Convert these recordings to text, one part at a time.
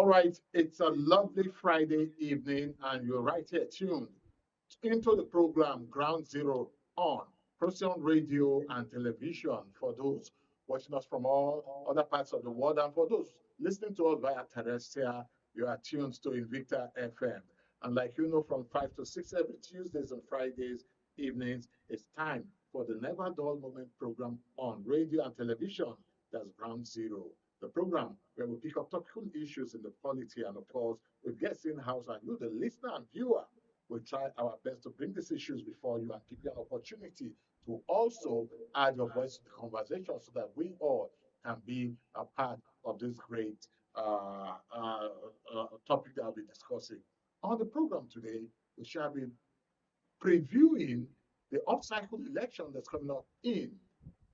All right, it's a lovely Friday evening, and you're right here tuned into the program Ground Zero on Procyon Radio and Television for those watching us from all other parts of the world, and for those listening to us via terrestrial, you are tuned to Invicta FM. And like you know, from 5 to 6 every Tuesdays and Fridays evenings, it's time for the Never Dull Moment program on radio and television. That's Ground Zero, the program where we pick up topical issues in the polity and, of course, with guests in house and you, the listener and viewer. We try our best to bring these issues before you and give you an opportunity to also add your voice to the conversation so that we all can be a part of this great topic that I'll be discussing. On the program today, we shall be previewing the off-cycle election that's coming up in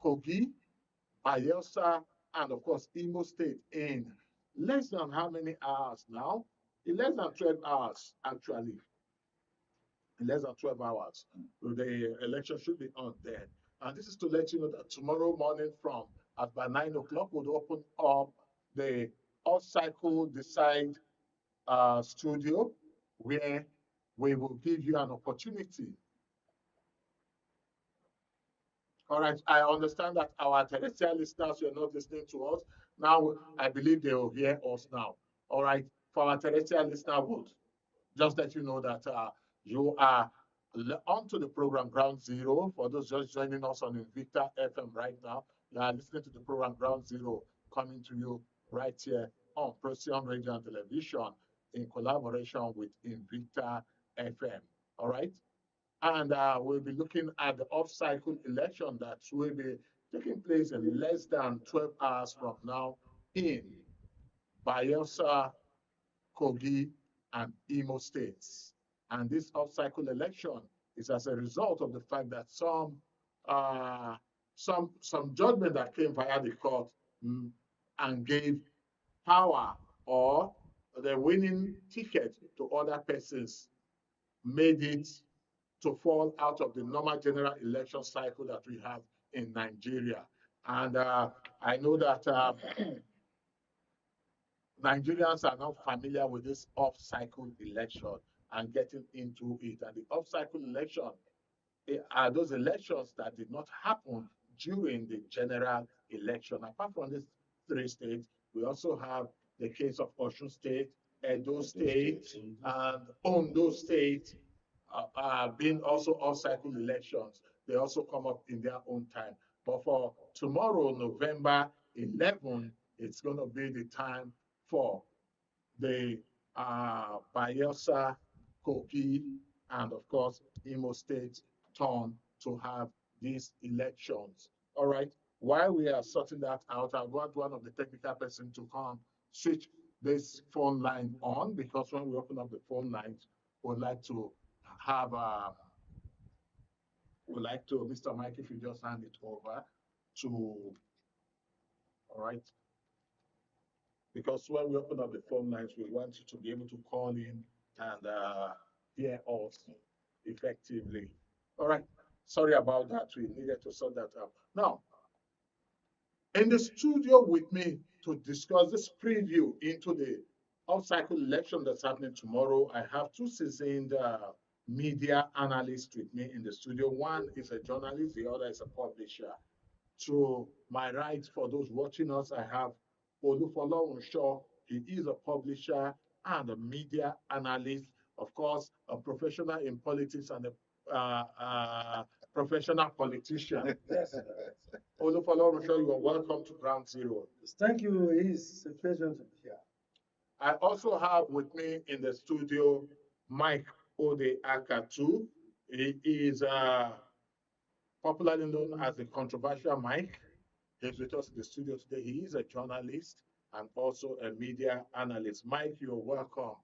Kogi, Bayelsa, and of course, Imo State in less than how many hours now? In less than 12 hours, actually. In less than 12 hours, the election should be on there. And this is to let you know that tomorrow morning from at by 9 o'clock, we'll open up the off-cycle decide studio where we will give you an opportunity. All right, I understand that our terrestrial listeners were not listening to us. Now, I believe they will hear us now. All right, for our terrestrial listener, would just let you know that you are onto the program Ground Zero. For those just joining us on Invicta FM right now, you are listening to the program Ground Zero coming to you right here on Procyon Radio and Television in collaboration with Invicta FM. All right. And we'll be looking at the off-cycle election that will be taking place in less than 12 hours from now in Bayelsa, Kogi, and Imo states. And this off-cycle election is as a result of the fact that some judgment that came via the court and gave power or the winning ticket to other persons made it to fall out of the normal general election cycle that we have in Nigeria. And I know that Nigerians are not familiar with this off-cycle election and getting into it. And the off-cycle election are those elections that did not happen during the general election. Apart from these three states, we also have the case of Osun State, Edo State, and Ondo State, being also off-cycle elections. They also come up in their own time. But for tomorrow, November 11, it's going to be the time for the Bayelsa, Kogi, and of course, Imo State turn to have these elections. All right. While we are sorting that out, I want one of the technical person to come switch this phone line on, because when we open up the phone lines, we'd like to have Mr. Mike, if you just hand it over to, all right, because when we open up the phone lines, we want you to be able to call in and hear us effectively. All right, sorry about that. We needed to sort that out. Now, in the studio with me to discuss this preview into the off-cycle election that's happening tomorrow, I have two seasoned media analysts with me in the studio. One is a journalist, the other is a publisher. To my right, for those watching us, I have Folorunso. He is a publisher and a media analyst, of course, a professional in politics and a professional politician. Yes. Folorunso, you are welcome to Ground Zero. Thank you. It's a pleasure to be here. I also have with me in the studio Mike Odeh Akatu. He is popularly known as the controversial Mike. He's with us in the studio today. He is a journalist and also a media analyst. Mike, you're welcome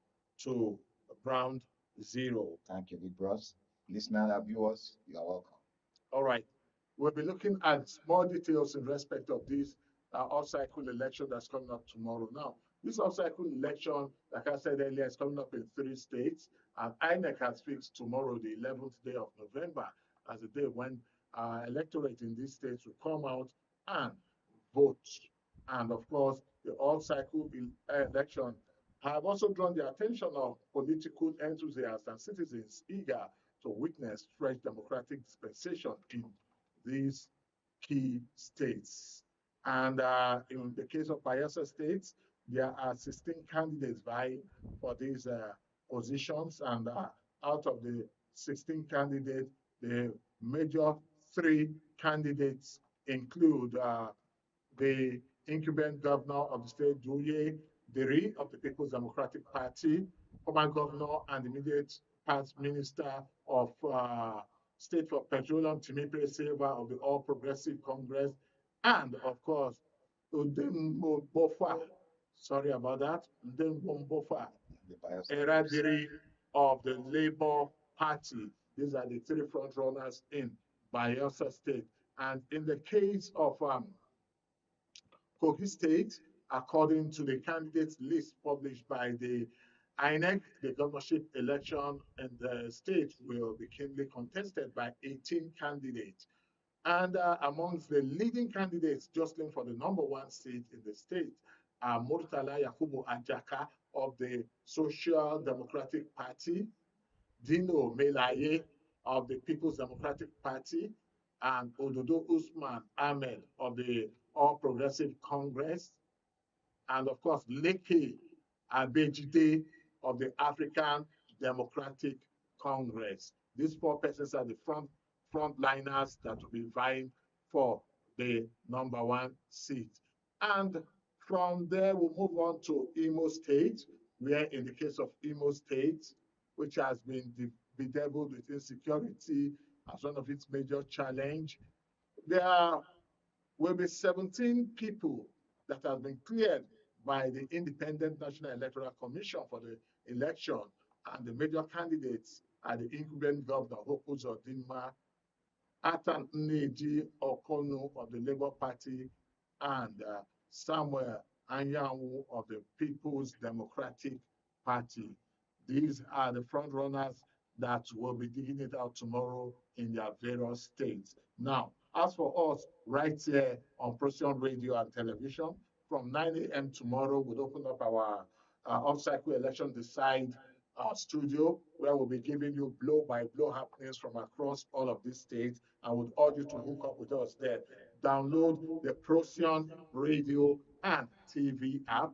to Ground Zero. Thank you, big bros. Listeners and viewers, you are welcome. All right. We'll be looking at more details in respect of this off-cycle election that's coming up tomorrow. Now, this off-cycle election, like I said earlier, is coming up in 3 states, and INEC has fixed tomorrow, the 11th day of November, as the day when electorate in these states will come out and vote. And of course, the off-cycle election have also drawn the attention of political enthusiasts and citizens eager to witness fresh democratic dispensation in these key states. And in the case of Bayelsa State, there are 16 candidates vying for these positions. And out of the 16 candidates, the major three candidates include the incumbent governor of the state, Duye Deri of the People's Democratic Party, former governor and immediate past minister of State for Petroleum, Timipre Silva of the All Progressive Congress, and of course, Udembo Bofa, sorry about that, Udembo Bofa, Eradiri of the Labour Party. These are the three front runners in Bayelsa State. And in the case of Kogi State, according to the candidates list published by the INEC, the governorship election in the state will be keenly contested by 18 candidates. And amongst the leading candidates jostling for the #1 seat in the state are Murtala Yakubu Ajaka of the Social Democratic Party, Dino Melaye of the People's Democratic Party, and Ododo Usman Ahmed of the All Progressive Congress, and of course, Leke Abejide of the African Democratic Congress. These four persons are the frontliners that will be vying for the #1 seat. And from there, we'll move on to Imo State, where in the case of Imo State, which has been bedeviled with insecurity as one of its major challenge, there will be 17 people that have been cleared by the Independent National Electoral Commission for the election, and the major candidates are the incumbent governor, Hope Uzodinma, Atan Nneji Okono of the Labour Party, and Samuel Anyanwu of the People's Democratic Party. These are the front runners that will be digging it out tomorrow in their various states. Now, as for us, right here on Procyon Radio and Television, from 9 a.m. tomorrow, we'll open up our off-cycle election decide studio, where we'll be giving you blow-by-blow happenings from across all of these states. I would urge you to hook up with us there. Download the Procyon Radio and TV app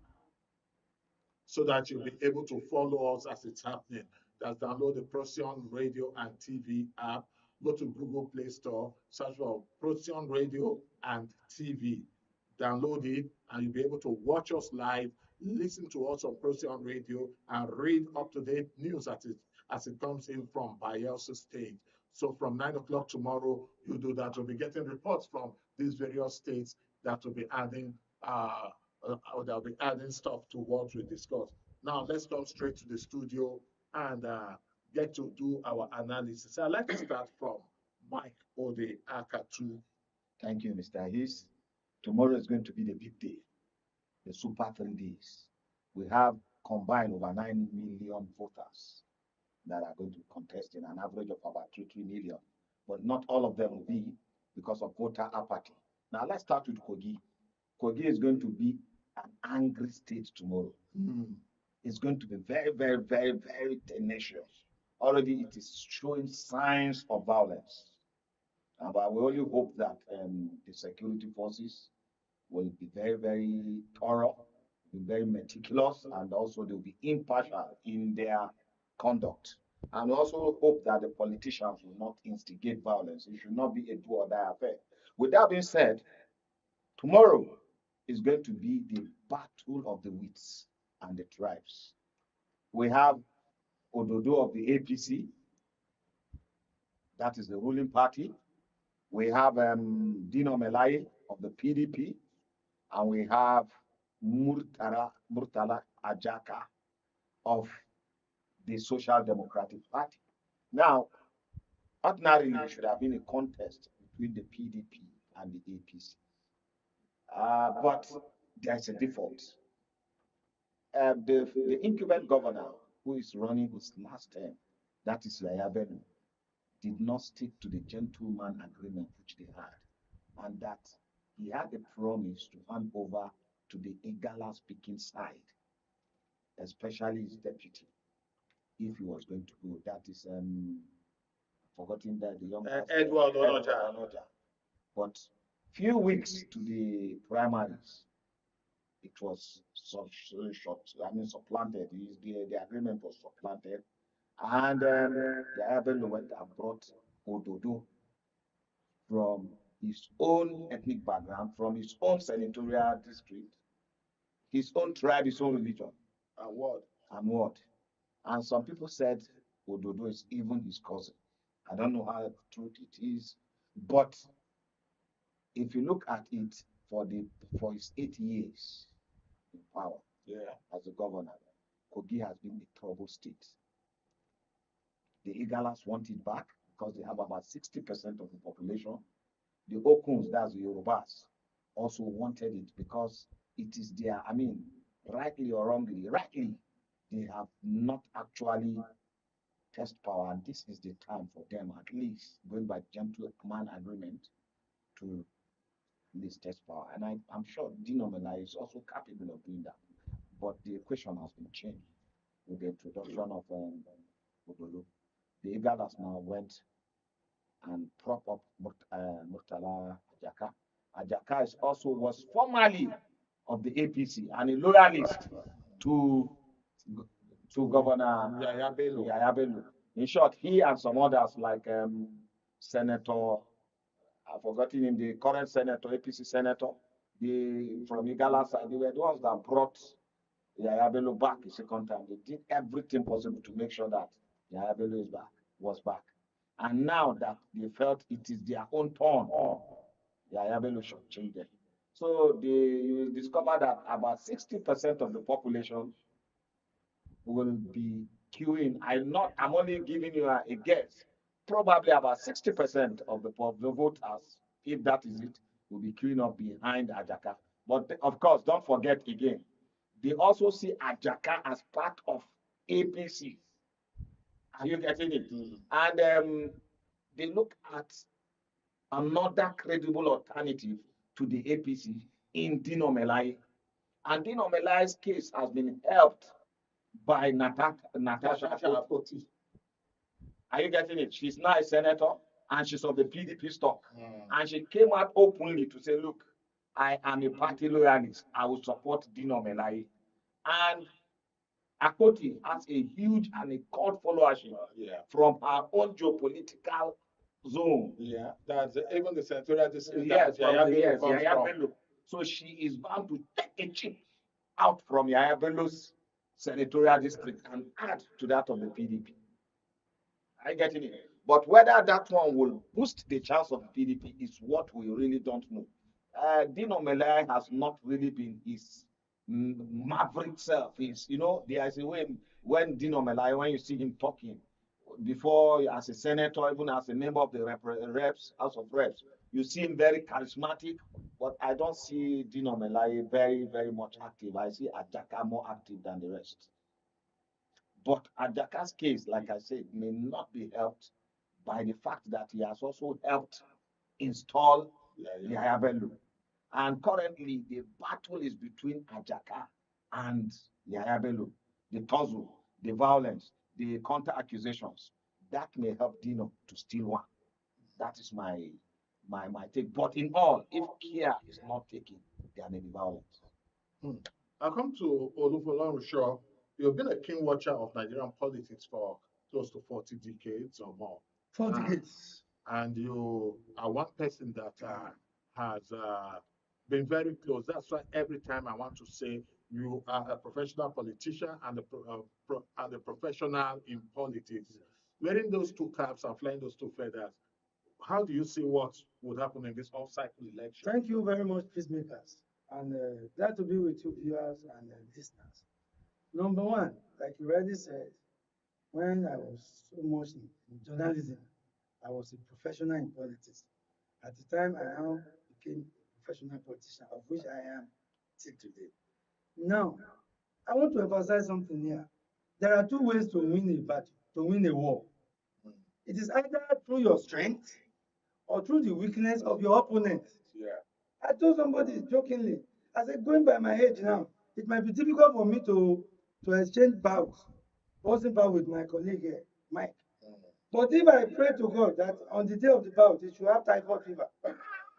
so that you'll be able to follow us as it's happening. Just download the Procyon Radio and TV app. Go to Google Play Store, search for Procyon Radio and TV. Download it, and you'll be able to watch us live, listen to us on Procyon Radio, and read up-to-date news as it comes in from Bayelsa State. So from 9 o'clock tomorrow, you do that. We'll be getting reports from these various states that will be adding they'll be adding stuff to what we discussed. Now let's come straight to the studio and get to do our analysis. I'd like to start from Mike Odeh, Akatu. Thank you, Mr. Ehis. Tomorrow is going to be the big day, the super 3 days. We have combined over 9 million voters that are going to contest in an average of about 3 million. But not all of them will be because of voter apathy. Now let's start with Kogi. Kogi is going to be an angry state tomorrow. It's going to be very, very, very, very tenacious. Already it is showing signs of violence. But we only hope that the security forces will be very, very thorough, be very meticulous, and also they'll be impartial in their conduct. And also hope that the politicians will not instigate violence. It should not be a do or die affair. With that being said, tomorrow is going to be the battle of the wits and the tribes. We have Ododo of the APC, that is the ruling party. We have Dino Melaye of the PDP, and we have Murtala Ajaka of the Social Democratic Party. Now, ordinarily, there should have been a contest between the PDP and the APC. But there's a default. The incumbent governor who is running his last term, that is Yaya Bello, did not stick to the gentleman agreement which they had, and that he had a promise to hand over to the Igala speaking side. especially his deputy, if he was going to go. That is forgetting that the young pastor, Edward Edward Onoja. Onoja. But few weeks to the primaries, it was short. I mean, supplanted. The agreement was supplanted, and the Abel went and brought Ododo from his own ethnic background, from his own senatorial district, his own tribe, his own religion, And what? and what. And some people said Ododo is even his cousin. I don't know how true it is, but if you look at it for his 8 years in power Yeah. as a governor, Kogi has been a troubled state. The Igalas want it back because they have about 60% of the population. The Okuns, that's the Yorubas, also wanted it because it is their, I mean, rightly or wrongly, they have not actually test power, and this is the time for them, at least going by gentleman agreement, to list test power. And I'm sure Dino Mela is also capable of doing that. But the equation has been changed with the introduction of Ododo. The Igalas now went and prop up Murtala Ajaka. Ajaka is also was formerly of the APC and a loyalist to Governor Yaya Bello. Yaya Bello. In short, he and some others like Senator, I've forgotten him, the current senator, APC senator, from Igala side, they were the ones that brought Yaya Bello back a second time. They did everything possible to make sure that Yaya Bello was back. And now that they felt it is their own turn, Yaya Bello should change them. So you will discover that about 60% of the population will be queuing. I'm only giving you a guess. Probably about 60% of the voters, if that is it, will be queuing up behind Ajaka. But of course, don't forget again, they also see Ajaka as part of APC. Are you getting it? And they look at another credible alternative to the APC in Dino Melai. And Dino Melai's case has been helped by Natasha Akoti. Are you getting it? She's now a senator and she's of the PDP stock. And she came out openly to say, look, I am a party loyalist. I will support Dino Melai. And Akoti has a huge and a cult followership from her own geopolitical zone. Yeah, that's even the senatorial district. Yes, Yaya Bello comes Yaya from. Bello. So she is bound to take a chip out from Yaya Bello's senatorial district and add to that of the PDP. Are you getting it? But whether that one will boost the chance of the PDP is what we really don't know. Dino Melai has not really been his maverick self. There is a way when Dino Melai, when you see him talking, before as a senator, even as a member of the House of Reps, you see him very charismatic, but I don't see Dino Melai very, very much active. I see Ajaka more active than the rest. But Ajaka's case, like I said, may not be helped by the fact that he has also helped install Yaya Bello. And currently, the battle is between Ajaka and Yaya Bello. The tussle, the violence, the counter accusations. That may help Dino to steal one. That is my take. But in all, if care is not taken, there may be violence. I come to Folorunso. You've been a keen watcher of Nigerian politics for close to 40 decades or more. 4 decades. And you are one person that has been very close. That's why every time I want to say you are a professional politician and a professional in politics. Wearing those two caps and flying those two feathers, how do you see what would happen in this off-cycle election? Thank you very much, peacemakers. And glad to be with you, viewers and listeners. Number one, like you already said, when I was so much in journalism, I was a professional in politics. At the time, I now became a professional politician, of which I am till today. Now, I want to emphasize something here. There are two ways to win a battle, to win a war. It is either through your strength or through the weakness of your opponent. Yeah. I told somebody jokingly, I said, going by my age now, it might be difficult for me to to exchange bows, boxing bout with my colleague here, Mike. But if I pray to God that on the day of the bout, he should have typhoid fever,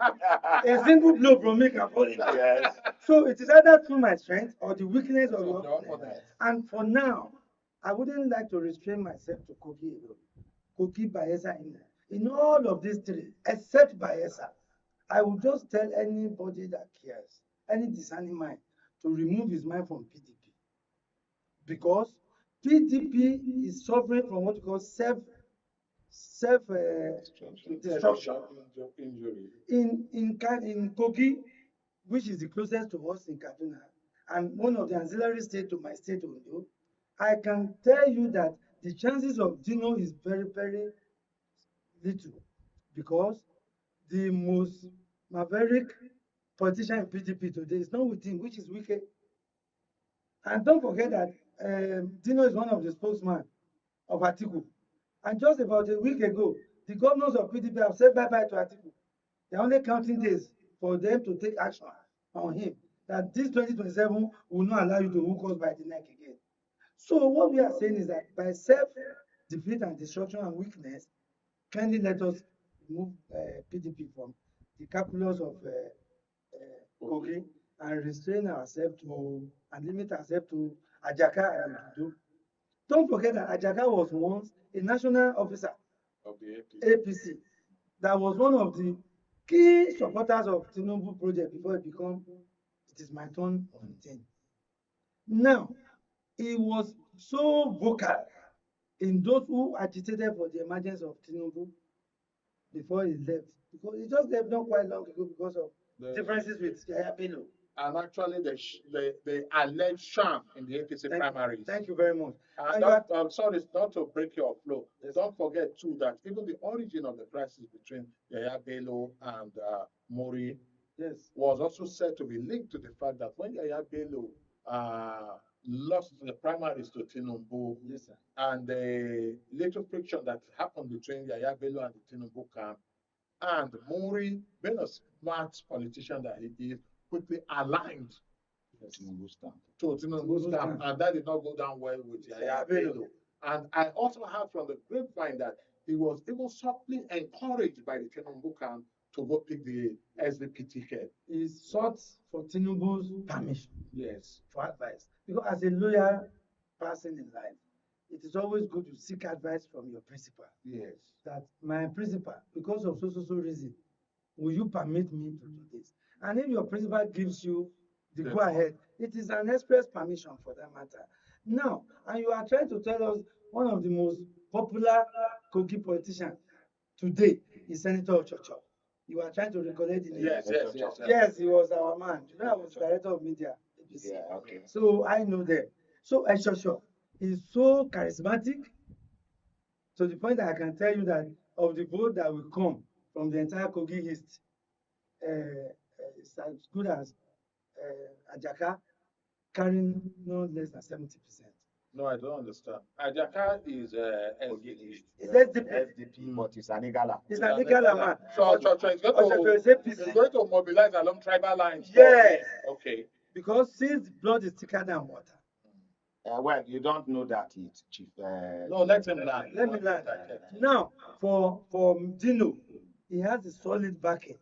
a single blow from me can fall in. Yes. So it is either through my strength or the weakness of So your the opponent. opponent. And for now, I wouldn't like to restrain myself to Kogi alone. Kogi, Bayelsa, in all of these three, except Bayelsa, I would just tell anybody that cares, any discerning mind, to remove his mind from PDP. Because PDP is suffering from what you call self destruction. Injury. In Kogi, which is the closest to us in Kaduna, and one of the ancillary states to my state, Ondo, I can tell you that the chances of Dino is very, very little, because the most maverick politician in PDP today is not with him, which is Wike. And don't forget that Dino is one of the spokesmen of Atiku. And just about a week ago, the governors of PDP have said bye-bye to Atiku. They're only counting days for them to take action on him. That this 2027 will not allow you to hook us by the neck again. So what we are saying is that by self-defeat and destruction and weakness, kindly let us remove PDP from the calculus of Kogi and restrain ourselves to and limit ourselves to Ajaka and Odudu. Don't forget that Ajaka was once a national officer Of the APC that was one of the key supporters of Tinubu project before it become it is my turn on 10. Now, he was so vocal in those who agitated for the emergence of Tinubu before he left. Because he just left not quite long ago because of differences with Yaya Bello. And actually, the alleged sham in the APC primaries. Thank you very much. And I'm sorry, not to break your flow. Yes. Don't forget too that even the origin of the crisis between Yaya Bello and Mori, yes, was also said to be linked to the fact that when Yaya Bello lost the primaries to Tinubu, yes, sir, and the little friction that happened between Yaya Bello and the Tinubu camp, and Mori, being a smart politician that he is, quickly aligned to Tinubu's camp, and that did not go down well with Yaya Bello. And I also heard from the grapevine that he was even softly encouraged by the Tinubu camp to go pick the SDP ticket. He sought for Tinubu's permission. Yes. For advice. Because as a loyal person in life, it is always good to seek advice from your principal. Yes. That my principal, because of so reason, will you permit me to do this? And if your principal gives you the go ahead, it is an express permission for that matter. Now, and you are trying to tell us one of the most popular Kogi politicians today is Senator Ochocho. You are trying to recollect the name. Yes, he was our man. You know, I was director of media. Yeah, okay. So I know them. So Ochocho is so charismatic to the point that I can tell you that of the vote that will come from the entire Kogi East, it's as good as Ajaka carrying no less than 70%. No, I don't understand. Ajaka is SDP. It's SDP. SDP, but it's an Igala. It's an Igala man. So he's going to mobilize along tribal lines. Yes. Okay. Because since blood is thicker than water. Well, you don't know that it, Chief. No, let him land. Let me land. Now, for Dino, he has the solid backing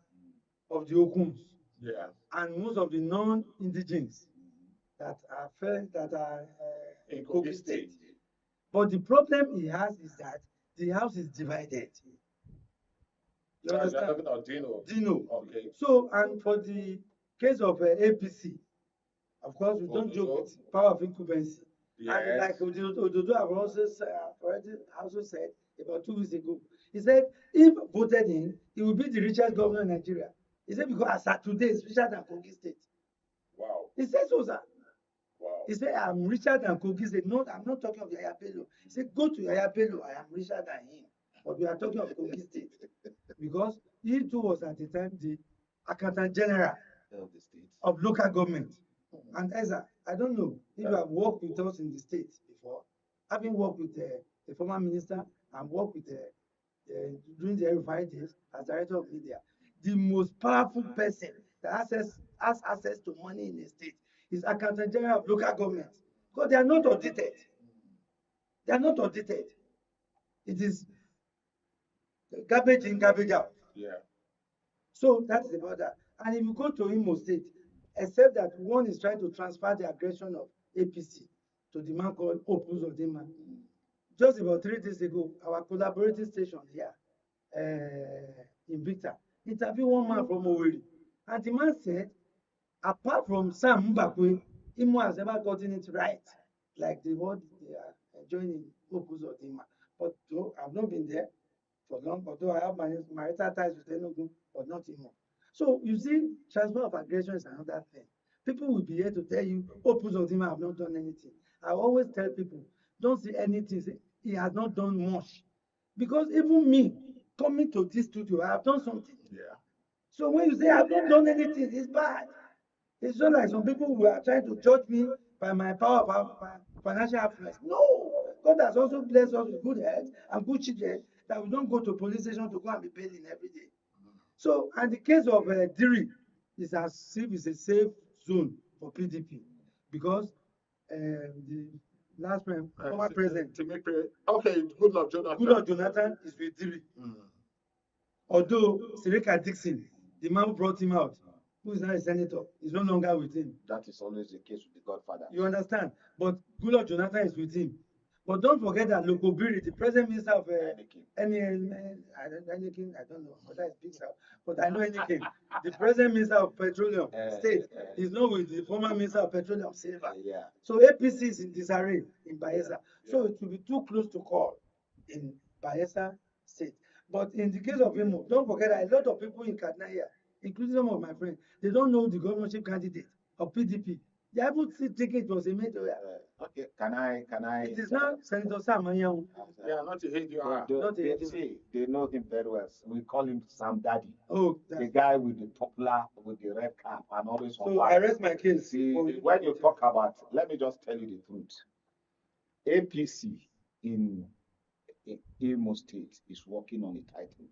of the Okuns. Yeah. And most of the non-indigens that are in Kogi State. But the problem he has is that the house is divided. You understand? Dino. Okay. So, and for the case of APC, of course, we don't joke with power of incumbency. Yes. And like Odeh have also said about 2 weeks ago, he said if voted in, he will be the richest governor in Nigeria. He said because as at today, it's richer than Kogi State. Wow. He said so, sir. Wow. He said, I'm richer than Kogi State. No, I'm not talking of Yaya Bello. He said, go to Yaya Bello, I am richer than him. But we are talking of Kogi State. Because he too was at the time the Accountant General Of the state. of local government. And Ezra, I don't know if you have worked with us in the States before, having worked with the former minister and worked with during the refined days as director of media, the most powerful person that has access to money in the state is Accountant General of local government. because they are not audited. They are not audited. It is garbage in, garbage out. Yeah. So that is about that. And if you go to Imo State, except that one is trying to transfer the aggression of APC to the man called Opus Odema. Just about 3 days ago, our collaborating station here, Invicta, interviewed one man from Owerri. And the man said, apart from Sam Mbakwe, Imo has never gotten it right, like the word they are joining Opus Odema. But though I've not been there for long, although I have my marital ties with Enugu, but not Imo. So you see, transfer of aggression is another thing. People will be here to tell you, Opus Odema have not done anything. I always tell people, don't see anything, say, he has not done much. Because even me, coming to this studio, I have done something. Yeah. So when you say I've not done anything, it's bad. It's not like some people who are trying to judge me by my power of financial affluence. No, God has also blessed us with good health and good children that we don't go to police station to go and be bailing every day. So, and the case of Diri is as if it's a safe zone for PDP because the last former president, okay, Goodluck Jonathan. Goodluck Jonathan is with Diri. Although Sirika Dixon, the man who brought him out, who is now a senator, is no longer with him. That is always the case with the Godfather. You understand? But Goodluck Jonathan is with him. But don't forget that Lokobiri, the present minister of anything, I don't know, but that's big South. But I know anything. The present minister of petroleum state is not with the former minister of petroleum silver. Yeah. So APC is in disarray in Bayelsa. So it will be too close to call in Bayelsa state. But in the case of Imo, don't forget that a lot of people in Kaduna here, including some of my friends, they don't know the governorship candidate of PDP. They haven't seen ticket was a major. Okay, can I? It is not Senator Sam Anyanwu. Yeah, not to hate you. They know him very well. We call him Sam Daddy. Oh, the guy with the popular, with the red cap and always on so fire. I rest my case. See, when you talk about, let me just tell you the truth. APC in Imo State is working on a title.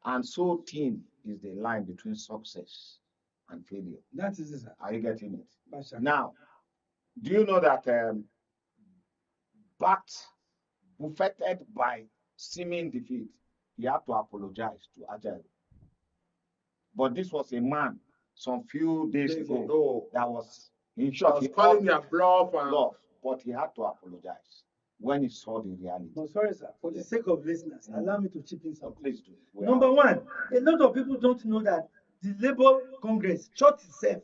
And so thin is the line between success and failure. That is it, sir. Are you getting it? Basha. Now, do you know that backed, buffeted by seeming defeat, he had to apologize to Agile. But this was a man some few days ago that was, in short, he calling their bluff and bluff, but he had to apologize when he saw the reality. No, sorry, sir. For the sake of listeners, allow me to chip in something. Please do. Number one, a lot of people don't know that the Labour Congress shot itself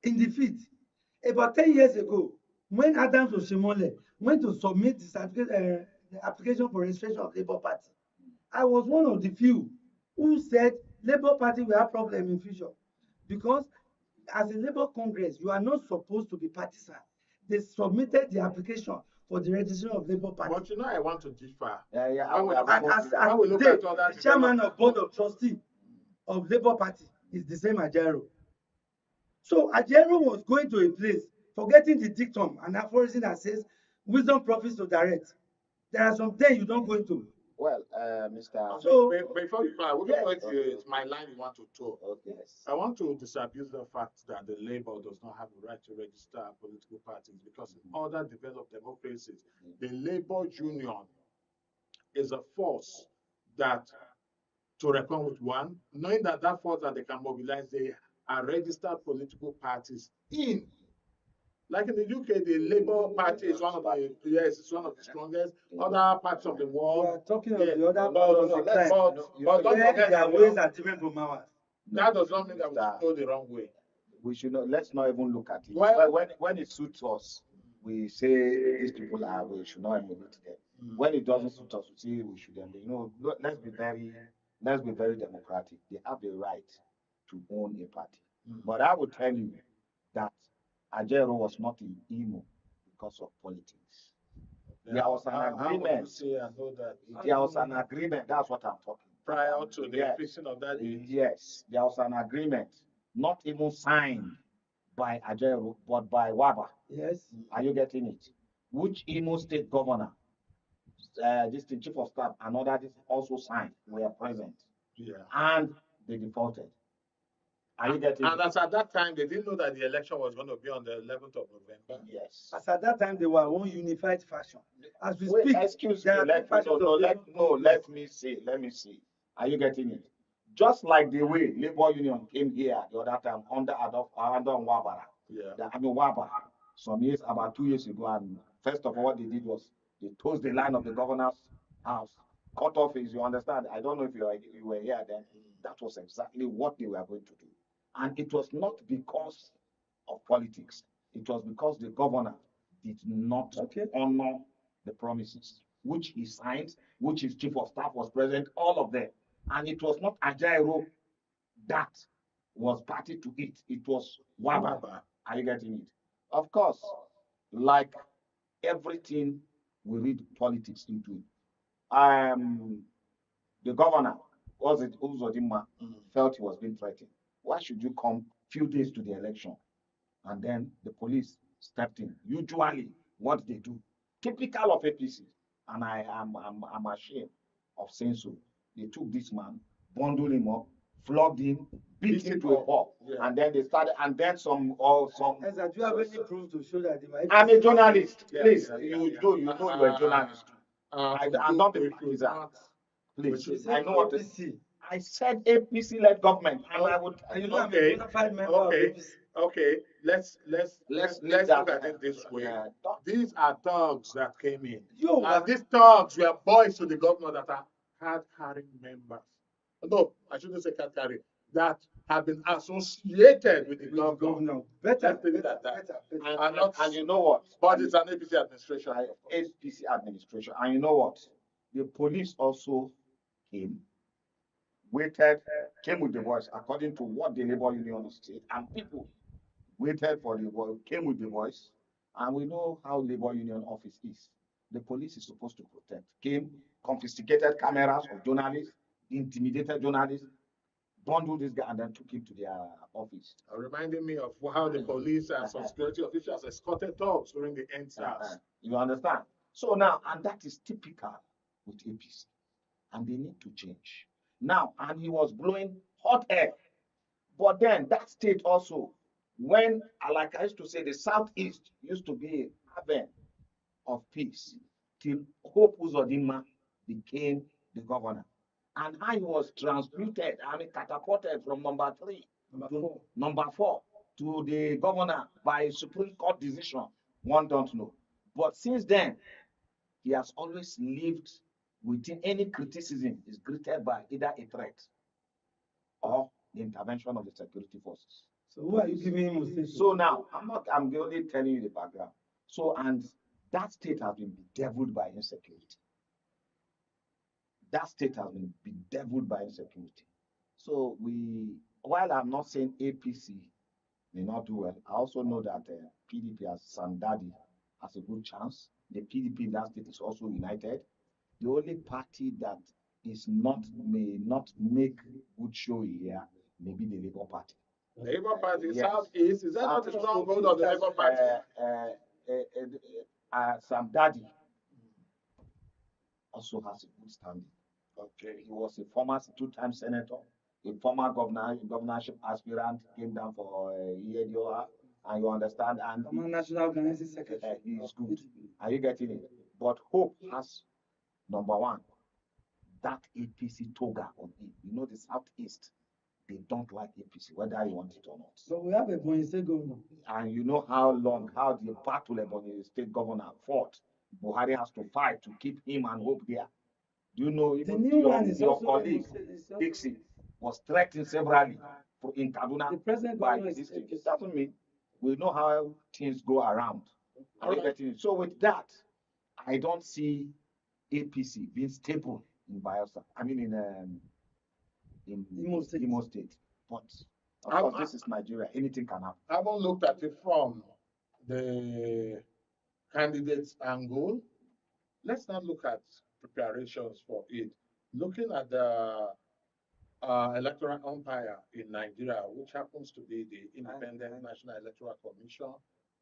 in defeat. About 10 years ago, when Adams Oshimole went to submit the application for registration of Labour Party, I was one of the few who said Labour Party will have problem in future because as a Labour Congress, you are not supposed to be partisan. They submitted the application for the registration of Labour Party. But you know, I want to differ. And we look at all that, the chairman of board of trustee of Labour Party is the same Ajero. So Ajero was going to a place, forgetting the dictum and aphorism that says wisdom profits to direct. There are some things you don't go into. Well, Mr. So before you go, it's my line you want to talk. Okay. I want to disabuse the fact that the Labour does not have the right to register political parties because in other developed democracies, the Labour Union is a force that to reckon with one, knowing that that force that they can mobilize, they are registered political parties in. Like in the UK, the Labour Party is one of the it's one of the strongest. Other parts of the world. We are talking of the other part of the time. But don't forget their ways are different from ours. That does not mean that we should go the wrong way. We should not. Let's not even look at it. Well, when it suits us, we say these people are. We should not emulate them. When it doesn't suit us, we say we should emulate. You know, let's be very democratic. They have the right to own a party. But I will tell you that Ajero was not in Imo because of politics. There was an agreement. There was an agreement. That's what I'm talking. Prior to the fixing of that. Yes, there was an agreement, not even signed by Ajero, but by Waba. Yes. Are you getting it? Which Imo State governor, this the chief of staff, and others also signed, were present. Yeah. And they defaulted. Are you getting And it? as at that time, they didn't know that the election was going to be on the 11th of November. Yes. As at that time, they were one unified faction. As we Wait, speak, excuse there me. are two factions of different Let me see. Let me see. Are you getting it? Just like the way labor union came here the other time under Wabara. Yeah. Wabara. Some years, about 2 years ago, and first of all, what they did was they tossed the line of the governor's house, cut off his. You understand? I don't know if you were here then. That was exactly what they were going to do, and it was not because of politics. It was because the governor did not honor the promises, which he signed, which his chief of staff was present, all of them. And it was not Ajaero that was party to it. It was Waba. Are you getting it? Of course, like everything, we read politics into it. The governor, was it Uzodinma, felt he was being threatened. Why should you come few days to the election? And then the police stepped in. Usually, what they do, typical of APC, and I'm ashamed of saying so. They took this man, bundled him up, flogged him, beat him to a pulp, and then they started. And then some. Ezra, do you have any proof to show that they were? I'm a journalist. Yeah, Please, yeah, you yeah. know you're a journalist. I'm not a partisan. Please, I know what APC. I said APC-led government, and I would, You know, I'm a bona fide member of APC. Okay. Let's Let's look that, at it this way. uh, These are thugs that came in. Yo, And these thugs were boys to the governor that are card-carrying members. No, I shouldn't say card-carrying. That have been associated with the governor. Better, Let's leave it at that. better. and you know what? But it's an APC administration. APC administration, and you know what? The police also came, waited, came with the voice according to what the labor union said, and people waited for the voice, came with the voice, and we know how labor union office is. The police is supposed to protect. Came, confiscated cameras of journalists, intimidated journalists, bundled this guy, and then took him to their office. Reminding me of how the police and some security officials escorted thugs during the NSAS. You understand? So now, and that is typical with APC, and they need to change. Now, and he was blowing hot air. But then that state also, when, like I used to say, the Southeast used to be a haven of peace till Hope Uzodinma became the governor. And how he was transmuted, catapulted from number 3 to number 4 to the governor by Supreme Court decision. One don't know. But since then, he has always lived within any criticism is greeted by either a threat or the intervention of the security forces. So who are you giving him a state? So now, I'm only telling you the background. So, and that state has been bedeviled by insecurity. That state has been bedeviled by insecurity. So while I'm not saying APC may not do well, I also know that PDP as Sandadi has a good chance. The PDP in that state is also united. The only party that may not make good show here may be the Labour Party. Labour Party, Yes. Southeast, is that not a stronghold of the Labour Party? Sam Daddy also has a good standing. Okay. He was a former 2-time senator, a former governorship aspirant, came down for Iedioha, and you understand, and Former National Organizing Secretary. he is good. Are you getting it? But Hope has, number one, that APC toga on him. You know, the Southeast, they don't like APC, whether you want it or not. So we have a Ebonyi State governor. And you know how the battle Ebonyi State governor fought. Buhari has to fight to keep him and Hope there. Do you know even your colleague, Dixie, was threatened severally in Kaduna The president by governor this is thing? It doesn't mean we know how things go around. Are you getting it? So with that, I don't see APC being stable in Bayelsa. I mean in Imo State. But of course, this is Nigeria. Anything can happen. I haven't looked at it from the candidates' angle. Let's not look at preparations for it. Looking at the electoral umpire in Nigeria, which happens to be the Independent National Electoral Commission,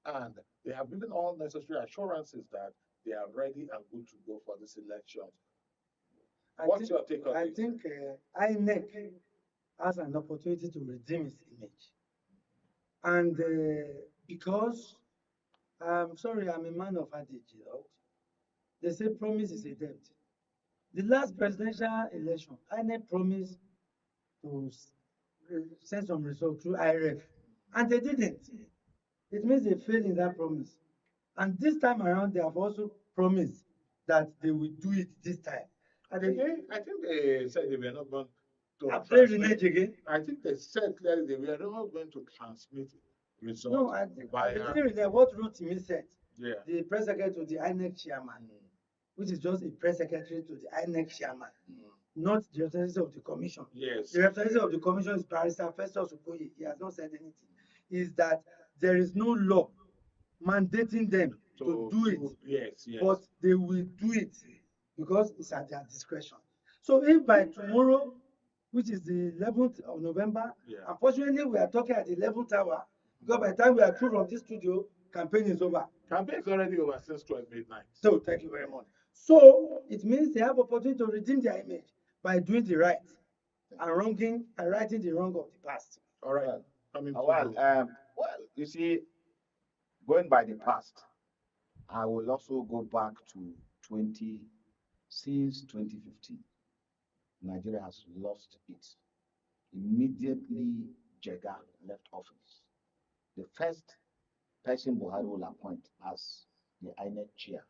and they have given all necessary assurances that they are ready and good to go for this election. What's your take on it? I think INEC has an opportunity to redeem his image. And because, I'm sorry, I'm a man of adage, they say promise is a debt. The last presidential election, INEC promised to send some results through IRF, and they didn't. It means they failed in that promise. And this time around, they have also promised that they will do it this time. I think they said they were not going to Have they transmit. reneged again? I think they said clearly they were not going to transmit results No, they via. didn't renege. What Rotimi said, Yeah. the press secretary to the INEC chairman, which is just a press secretary to the INEC chairman, not the representative of the commission. Yes. The representative of the commission is Barrister Festus Okoye. He has not said anything. Is that there is no law mandating them to do it. Yes, yes. But they will do it because it's at their discretion. So if by tomorrow, which is the 11th of November, Yeah. unfortunately we are talking at the 11th hour, because by the time we are through from this studio, campaign is over. Campaign is already over since 12 midnight. So thank you very much. So it means they have opportunity to redeem their image by doing the right and wronging and righting the wrong of the past. All right. Well, Coming to well, you. well, you see, going by the past, I will also go back to since 2015, Nigeria has lost it. Immediately, Jega left office. The first person Buhari will appoint as the INEC chair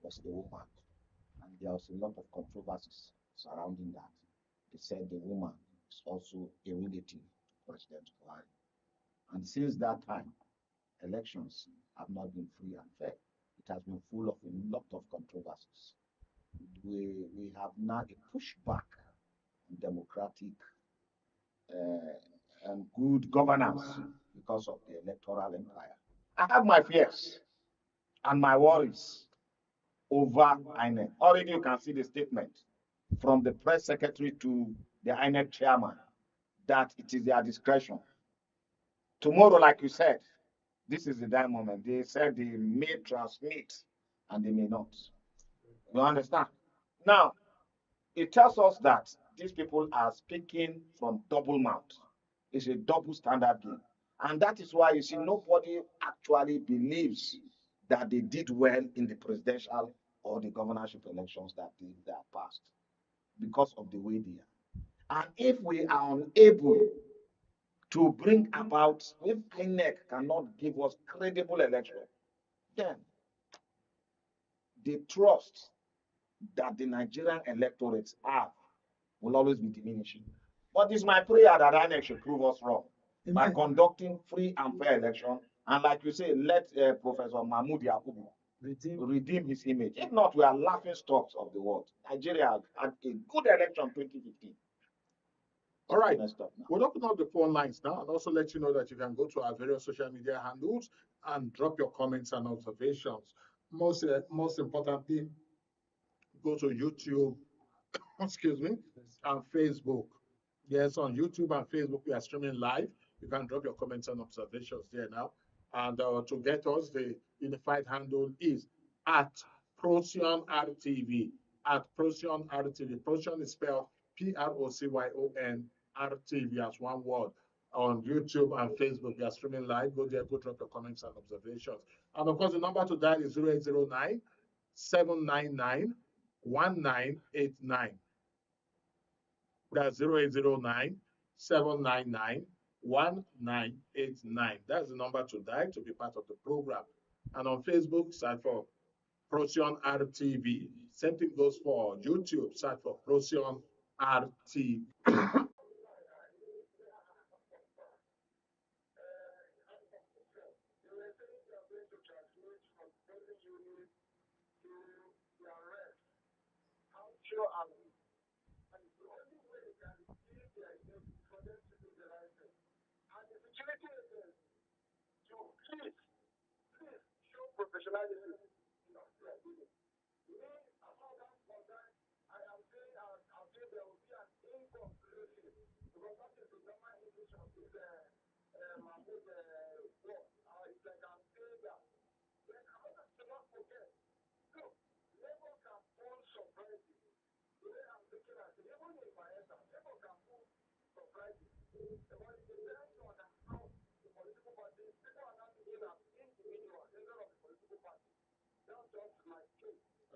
was a woman, and there was a lot of controversies surrounding that. They said the woman is also a relative of President Buhari. And since that time, elections have not been free and fair. It has been full of a lot of controversies. We have now a pushback on democratic and good governance because of the electoral empire. I have my fears and my worries over INEC. Already you can see the statement from the press secretary to the INEC chairman that it is their discretion. Tomorrow, like you said, this is the time moment. They said they may transmit and they may not. You understand? Now, it tells us that these people are speaking from double mouth. It's a double standard game. And that is why you see nobody actually believes that they did well in the presidential or the governorship elections that they are passed because of the way they are. And if we are unable to bring about, if INEC cannot give us credible election, then the trust that the Nigerian electorates have will always be diminishing. But it's my prayer that INEC should prove us wrong by conducting free and fair election. And like you say, let Professor Mahmoud Yakubu redeem his image. If not, we are laughing stocks of the world. Nigeria had a good election 2015. All right. We'll open up the phone lines now and also let you know that you can go to our various social media handles and drop your comments and observations. Most importantly, go to YouTube, excuse me, and Facebook. Yes, on YouTube and Facebook, we are streaming live. You can drop your comments and observations there now. And to get us, the unified handle is at ProcyonRTV. At ProcyonRTV. Procyon is spelled PROCYON RTV as one word. On YouTube and Facebook, we are streaming live. Go there, go drop your comments and observations. And of course, the number to dial is 0809 799 1989. That's 0809 799 1989. That's the number to dial to be part of the program. And on Facebook, search for ProcyonRTV. Same thing goes for YouTube, search for ProcyonRTV.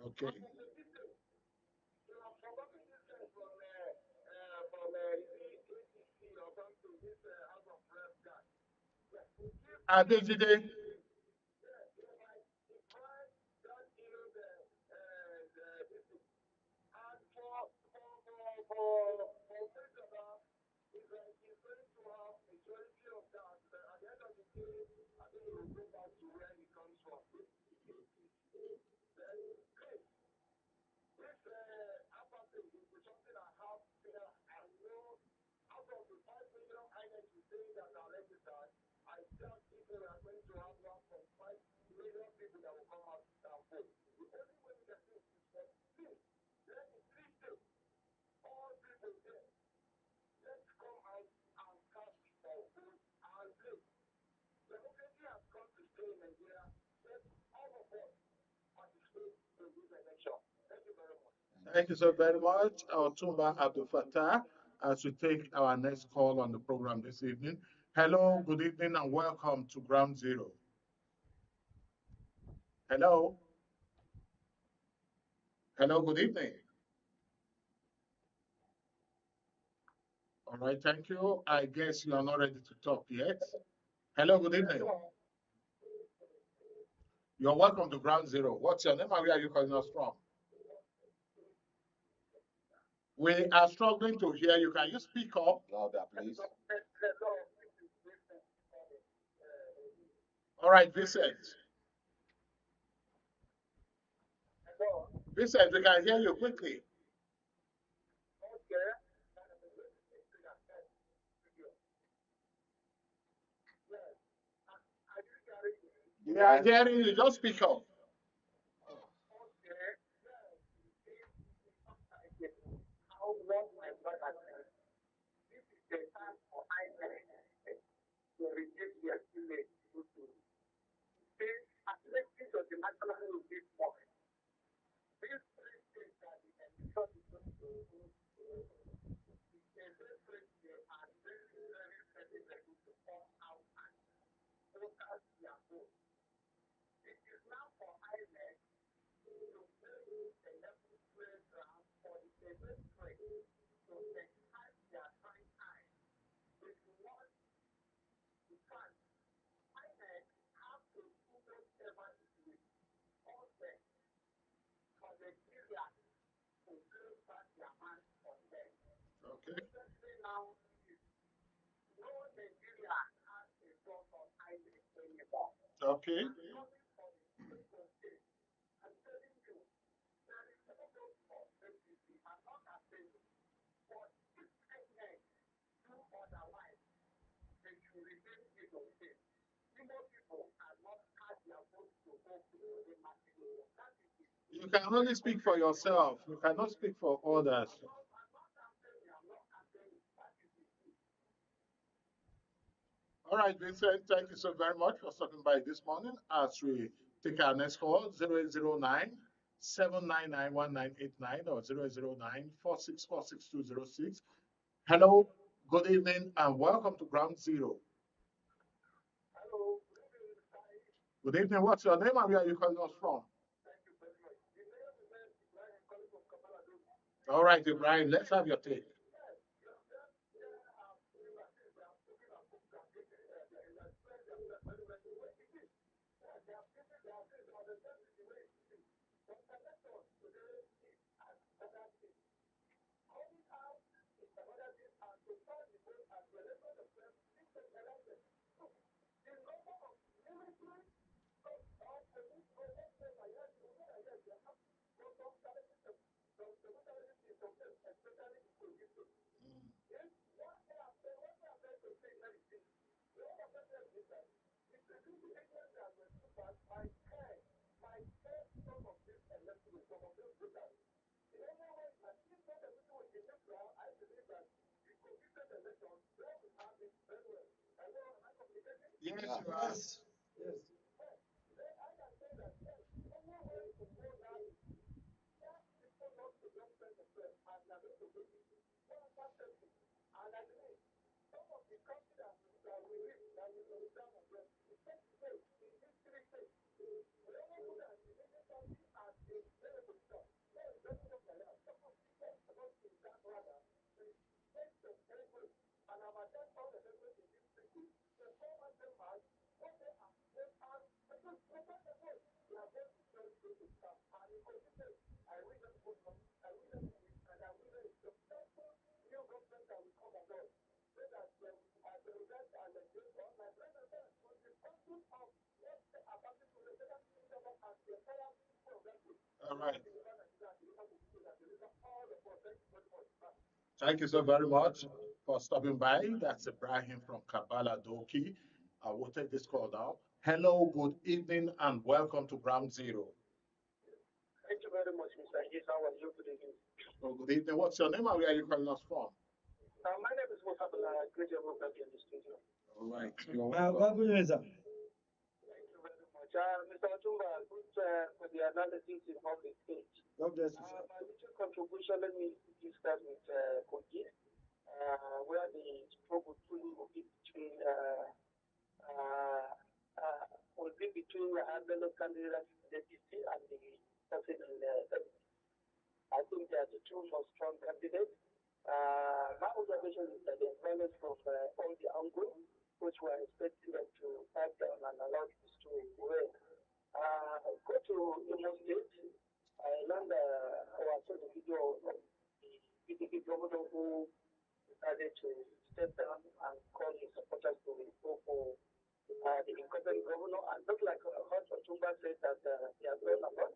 Okay. Adejide. Thank you so very much, Otumba Abdul Fattah, as we take our next call on the program this evening. Hello, good evening, and welcome to Ground Zero. Hello. Hello, good evening. All right, thank you. I guess you are not ready to talk yet. Hello, good evening. You're welcome to Ground Zero. What's your name and where are you calling us from? We are struggling to hear you. Can you speak up? Louder, please. All right, Vincent. Vincent, we can hear you quickly. We are hearing you. Just speak up. Okay. Okay. You can only speak for yourself. You cannot speak for others. All right, Vincent, thank you so very much for stopping by this morning as we take our next call 0809 799 1989 or 0809 4646206. Hello, good evening, and welcome to Ground Zero. Good evening, what's your name and where are you calling us from? All right, Ibrahim, let's have your take. Yes, you are. Yes. All right. Thank you so very much for stopping by. That's Ibrahim from Kabbalah Doki. I will take this call now. Hello, good evening, and welcome to Ground Zero. Thank you very much, Mr. Ehis. How are you today? Oh, good evening. What's your name and where are you calling us from? My name is Musa Bala, great everybody in the studio. All right. You're God welcome. bless you. Thank you very much. Mr. Otumba, good for the analysis in all the stage. God bless you, sir. My little contribution, let me start with Kogi, where the struggle truly will be between fellow candidates in the DC and the person in the I think they are the two most strong candidates. My observation is that the violence from all the angles, which we are expecting them to fight down and allow this to win. Go to Imo State. I learned or I saw the video of the PDP governor who decided to step down and call his supporters to go for the incumbent governor. And look like Hot Otumba said that he has done a lot.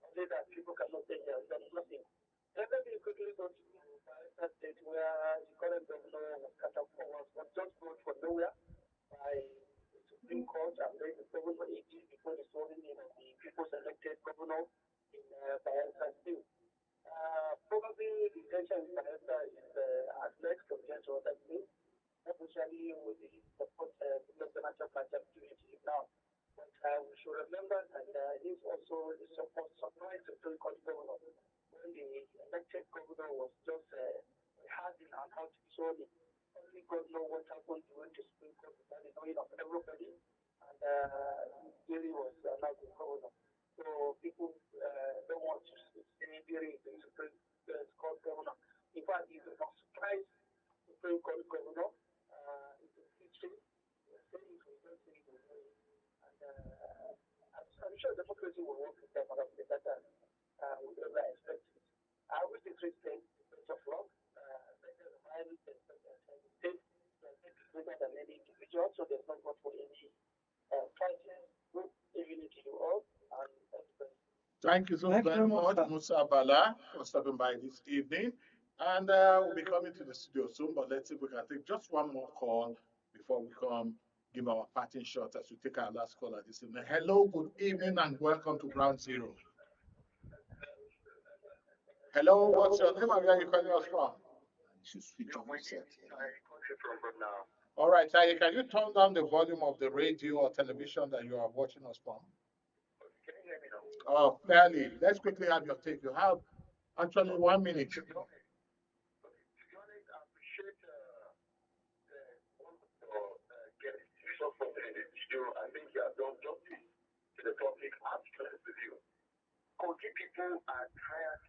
Only that people cannot say he has done nothing. Let me quickly go to Bayelsa State where the current governor was cut off was just brought from nowhere by the Supreme Court and then the governor 18 before the sworn in of the people's elected governor in Bayelsa State. Probably the tension in Bayelsa is as next compared to other states, especially with the support National Party activity now. But we should remember that he's also the surprise Supreme Court governor when the elected governor was just harding on how to show it. Only God knows what happened during the Supreme Court without the knowing of everybody. And Gary was not the governor. So people don't want to say Gary is the Supreme Court governor. In fact, he's a surprise Supreme Court governor. It's a history. We're saying it, we're not saying it. And I'm sure democracy will work with them better than we ever expected. I wish the three states best of luck. Better than violence, better than the state, better than any individual, so there's not much for any crisis, good evening to you all, and everybody. Thank you so Thank you very very much, much, sir. Musa Bala, for stopping by this evening. And we'll be coming to the studio soon, but let's see if we can take just one more call before we come give our parting shot as we take our last call at this evening. Hello, good evening, and welcome to Ground Zero. Hello, what's your name and where are you calling us from? You should switch off your set. All right, Taye, can you turn down the volume of the radio or television that you are watching us from? Can you hear me now? Oh, clearly. Let's quickly have your take. You have actually 1 minute. To be honest, I appreciate one of your guests so far in the studio. I think you have done justice to the topic. I'm stressed with you. Kogi people are tired.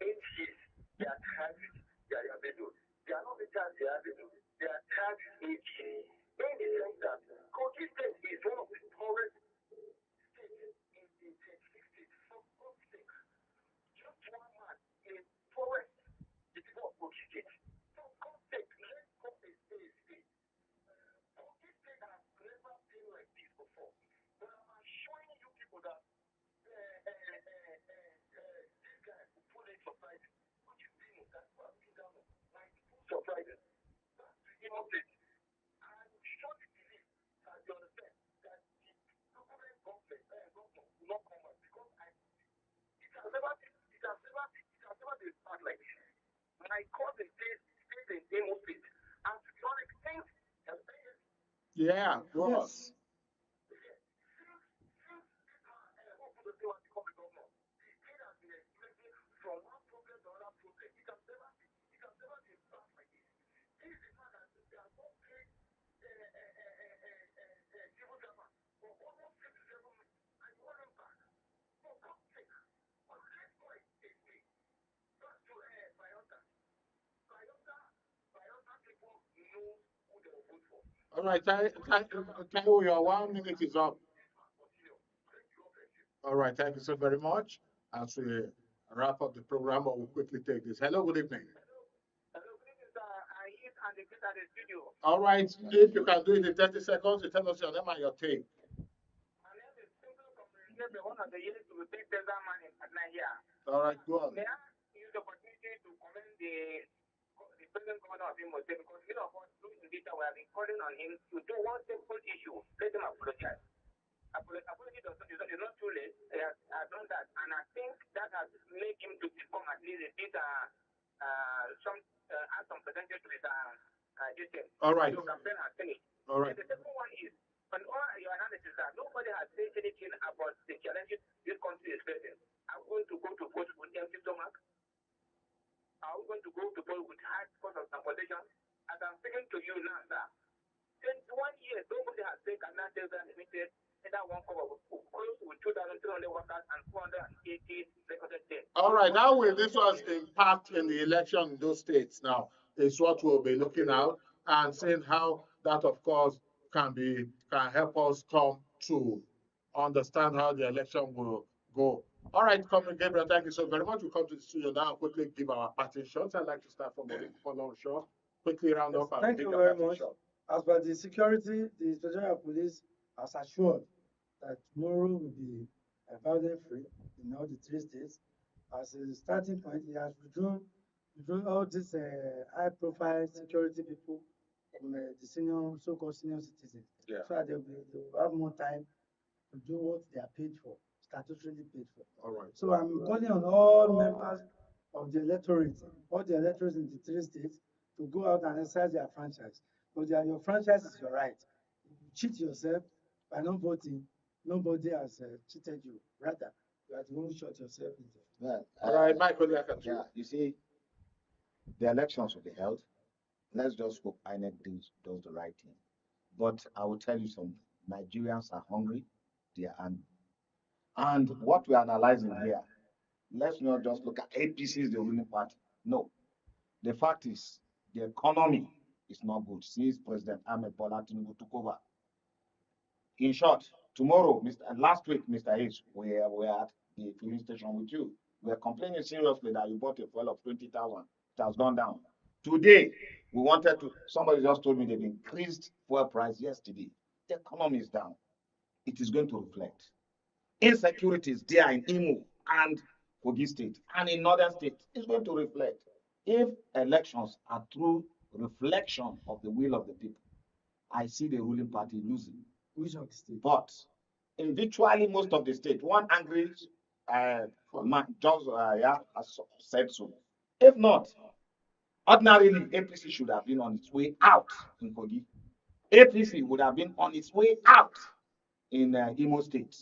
Ehis, they are tired with their Abedo. They are not the tired they are Abedo. They are tired with Ehis. In the sense that Kogi State is one of the poorest states in the 60s. For God's sake, just one man in a forest is what Kogi State. For God's sake, let's go and stay a state. Kogi State has never been like this before. But I'm assuring you people that this guy who put in surprises, which is being that was being done like full surprises. That's the Imo State. I surely believe that you understand that the government governor will not come out because it has never been bad like this. My cousin stays in Imo State, and to be honest, things have been Yeah, go on. Yes. from one problem to another problem. It has never been bad like this. This is the fact that they are not paid civil servants for almost 67 months and you want them back. For God's sake, let's go and take me back to Bayelsa. Bayelsa people know who they will vote for. All right, Tayo, your 1 minute is up. All right, thank you so very much. As we wrap up the program, I will quickly take this. Hello, good evening. Hello, good evening, sir. I hit and the at the studio. All right, if you can do it in 30 seconds, you tell us your name and your take. My name is Simple from maybe one of the years to take the man in Nigeria. All right, go on. May I use the opportunity to commend the present governor of Imo State, because many of us through Invicta we have been calling on him to do one simple issue. Let him apologize. Apology is not too late. He has done that, and I think that has made him to become at least a bit some percentage to his distance. All right. So campaign has finished. All right. And the second one is, on all your analysis, that nobody has said anything about the challenges this country is facing. I'm going to go to vote with empty stomach. Are we going to go to vote with high cost of transportation? As I'm speaking to you now, sir, since 1 year, nobody has said cannot tell them limited that one cover close to 2,300 workers and 480 recorded deaths. All right, how will this one impact in the election in those states now? Is what we'll be looking at and seeing how that, of course, can help us come to understand how the election will go. All right, Comrade Gabriel, thank you so very much. We come to the studio now and quickly give our parting shots. I'd like to start from Folorunso. Quickly round up. Thank you very much. As for the security, the Inspector of Police has assured that tomorrow will be violence-free in all the 3 states. As a starting point, he has withdrawn all these high-profile security people from the so-called senior citizens, so that they will have more time to do what they are paid for, statutorily paid for. All right. So I'm calling on all members of the electorate, all the electors in the 3 states, to go out and exercise their franchise. Because your franchise is your right. If you cheat yourself by not voting, nobody has cheated you. Rather, you are the one who shot yourself in there. Well, all right, Michael. Yeah, you see, the elections will be held. Let's just hope INEC does the right thing. But I will tell you something. Nigerians are hungry. They are angry. And what we're analyzing here, let's not just look at APC is the ruling party. No. The fact is, the economy is not good since President Ahmed Bola Tinubu took over. In short, tomorrow, last week, Mr. Ehis, we were at the filling station with you. We were complaining seriously that you bought a fuel of 20,000. It has gone down. Today, we wanted to, somebody just told me they've increased fuel price yesterday. The economy is down. It is going to reflect. Insecurity is there in Imo and Kogi State and in northern states. It's going to reflect. If elections are true reflection of the will of the people, I see the ruling party losing. Which of the states? But in virtually most of the states, one angry man just has said so. If not, ordinarily APC should have been on its way out in Kogi. APC would have been on its way out in Imo State.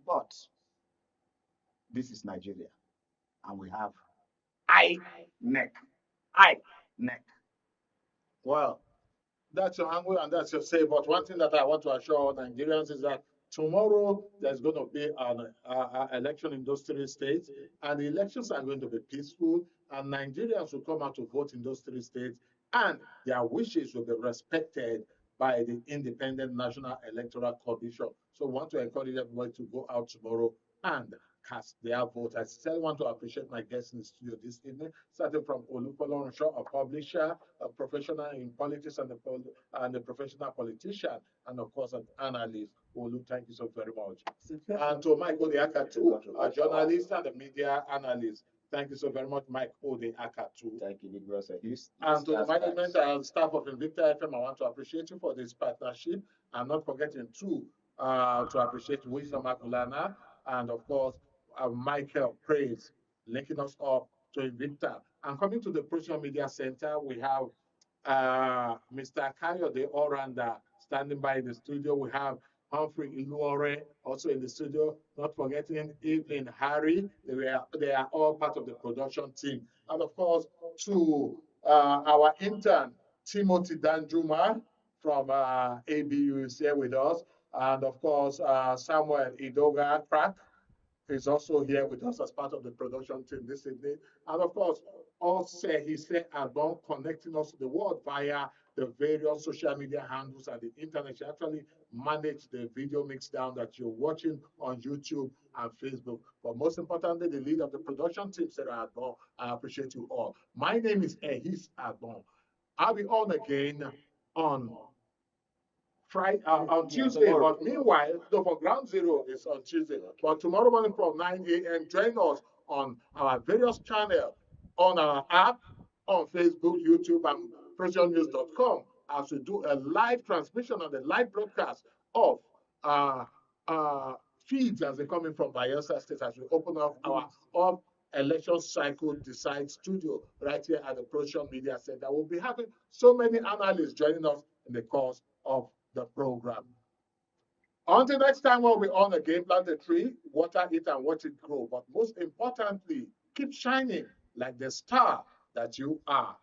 But this is Nigeria, and we have INEC. Well, that's your angle and that's your say. But one thing that I want to assure Nigerians is that tomorrow there's going to be an election in those 3 states, and the elections are going to be peaceful, and Nigerians will come out to vote in those 3 states, and their wishes will be respected by the Independent National Electoral Commission. So we want to encourage everybody to go out tomorrow and cast their vote. I still want to appreciate my guests in the studio this evening, starting from Folorunso, a publisher, a professional in politics, and a professional politician, and of course an analyst. Olu, thank you so very much. And to Mike Odeh Akatu, a journalist and a media analyst. Thank you so very much, Mike Odeh Akatu. Thank you, big brother. And to the management and staff of Invicta FM, I want to appreciate you for this partnership, and not forgetting to appreciate Wisdom Akulana and of course Michael Praise linking us up to Invicta. And coming to the Procyon Media Center, we have Mr. Kayo, the all-rounder, standing by in the studio. We have Humphrey Iluore also in the studio. Not forgetting Evelyn Harry. They are all part of the production team. And of course, to our intern, Timothy Danjuma from ABU is here with us. And of course, Samuel Idoga Crack is also here with us as part of the production team this evening. And of course, also he said Agbon connecting us to the world via the various social media handles and the internet. She actually manage the video mix down that you're watching on YouTube and Facebook. But most importantly, the lead of the production team, Sarah Agbon. I appreciate you all. My name is Ehis Agbon. I'll be on again on Friday, on Tuesday. tomorrow. But meanwhile, no, for ground zero is on Tuesday. But tomorrow morning from 9 a.m., join us on our various channels, on our app, on Facebook, YouTube, and ProcyonNews.com as we do a live transmission and a live broadcast of feeds as they come in from Bayelsa State as we open up our election cycle decide studio right here at the Procyon Media Center. We'll be having so many analysts joining us in the course of the program. Until next time, we'll be on again, plant a tree, water it, and watch it grow. But most importantly, keep shining like the star that you are.